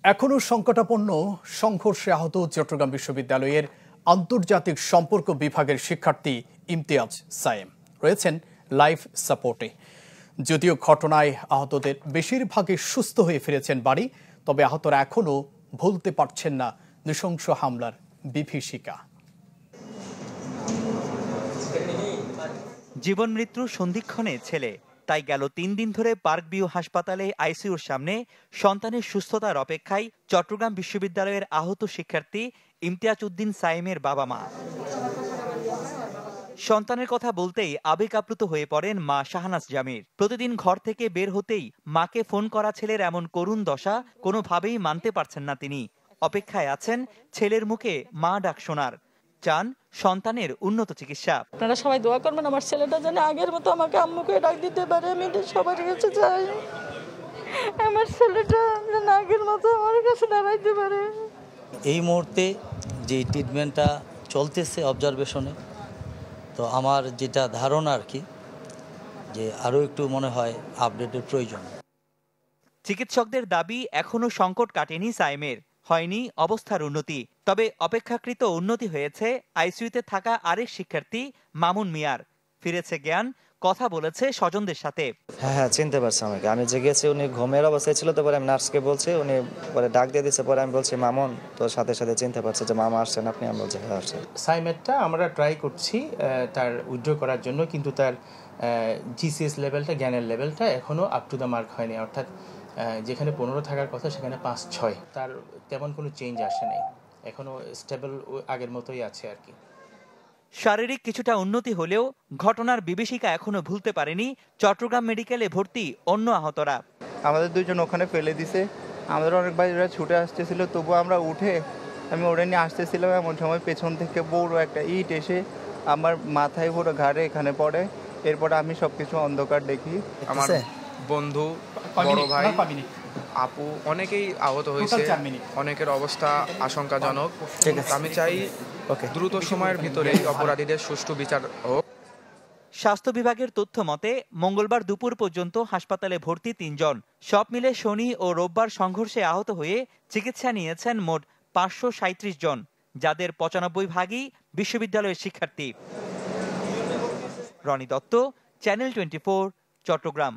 এখনো সংকটাপন্ন সংঘর্ষে আহত চট্টগ্রাম বিশ্ববিদ্যালয়ের আন্তর্জাতিক সম্পর্ক বিভাগের শিক্ষার্থী ইমতিয়াজ সায়েম রয়েছেন লাইফ সাপোর্টে। যদিও ঘটনায় আহতদের বেশিরভাগই সুস্থ হয়ে ফিরেছেন বাড়ি, তবে আহতরা এখনো ভুলতে পারছেন না নৃশংস হামলার বিভীষিকা। জীবন মৃত্যুর সন্ধিক্ষণে ছেলে, তাই গেল 3 দিন ধরে পার্ক ভিউ হাসপাতালে আইসিইউর সামনে সন্তানের সুস্থতার অপেক্ষায় চট্টগ্রাম বিশ্ববিদ্যালয়ের আহত শিক্ষার্থী ইমতিয়াজ উদ্দিন সায়েমের বাবা মা। সন্তানের কথা বলতেই আবেগ আপ্লুত হয়ে পড়েন মা শাহনাজ জামির। প্রতিদিন ঘর থেকে বের হতেই মাকে ফোন করা ছেলের এমন করুণ দশা কোনোভাবেই মানতে পারছেন না তিনি। অপেক্ষায় আছেন ছেলের মুখে মা ডাক শোনার, চান সন্তানের উন্নত চিকিৎসা। আপনারা সবাই দোয়া করবেন আমার ছেলেটা যেন আগের মতো আমাকে আম্মুকে ডাক দিতে পারে। আমি সবার কাছে চাই আমার ছেলেটা যেন আগের মতো আমার কাছে দাঁড়াইতে পারে। এই মুহূর্তে যে ট্রিটমেন্টটা চলতেছে অবজারভেশনে, তো আমার যেটা ধারণা আর কি, যে আরও একটু মনে হয় আপডেটের প্রয়োজন। চিকিৎসকদের দাবি এখনো সংকট কাটেনি সায়েমের, হয়নি অবস্থার উন্নতি। তবে অপেক্ষাকৃত উন্নতি হয়েছে আইসিইউতে থাকা আরেক শিক্ষার্থী মামুন মিয়ার। ফিরেছে জ্ঞান, কথা বলেছে স্বজনদের সাথে। হ্যাঁ চিনতে পারছে আমাকে। আমি যে গেছি উনি ঘুমের অবস্থায় ছিল, তো পরে আমি নার্সকে বলছি, উনি পরে ডাক দিয়ে দিচ্ছে। পরে আমি বলছি মামুন, তো সাথে সাথে চিনতে পারছে যে মামা আসছেন আপনি। আমি বলছি হ্যাঁ আসছেন। সাইমেটটা আমরা ট্রাই করছি তার উইথড্র করার জন্য, কিন্তু তার জিসিএস লেভেলটা, জ্ঞানের লেভেলটা এখনও আপ টু দ্য মার্ক হয়নি। অর্থাৎ যেখানে 15 থাকার কথা সেখানে 5-6, তার তেমন কোনো চেঞ্জ আসে নাই, এখনও স্টেবল আগের মতোই আছে আর কি। শারীরিক কিছুটা উন্নতি হলেও ঘটনার বিভীষিকা এখনো ভুলতে পারেনি চট্টগ্রাম মেডিকেলে ভর্তি অন্য আহতরা। আমাদের দুইজন ওখানে ফেলে দিছে, আমাদের অনেক ভাইরা ছুটে আসতেছিল, তবু আমরা উঠে আমি ওরে নিয়ে আসতেছিলাম। এমন সময় পেছন থেকে বড় একটা ইট এসে আমার মাথায় পুরো ঘাড়ে এখানে পড়ে। এরপর আমি সবকিছু অন্ধকার দেখি। আমার বন্ধু, বড় ভাই, আপু অনেকেই আহত হয়েছে, অনেকের অবস্থা আশঙ্কাজনক। আমি চাই দ্রুত সময়ের ভিতরে অপরাধীদের সুষ্ঠু বিচার হোক। স্বাস্থ্য বিভাগের তথ্য মতে মঙ্গলবার দুপুর পর্যন্ত হাসপাতালে ভর্তি 3 জন। সব মিলে শনি ও রোববার সংঘর্ষে আহত হয়ে চিকিৎসা নিয়েছেন মোট 537 জন, যাদের 95 ভাগই বিশ্ববিদ্যালয়ের শিক্ষার্থী। রনি দত্ত, চ্যানেল 24, চট্টগ্রাম।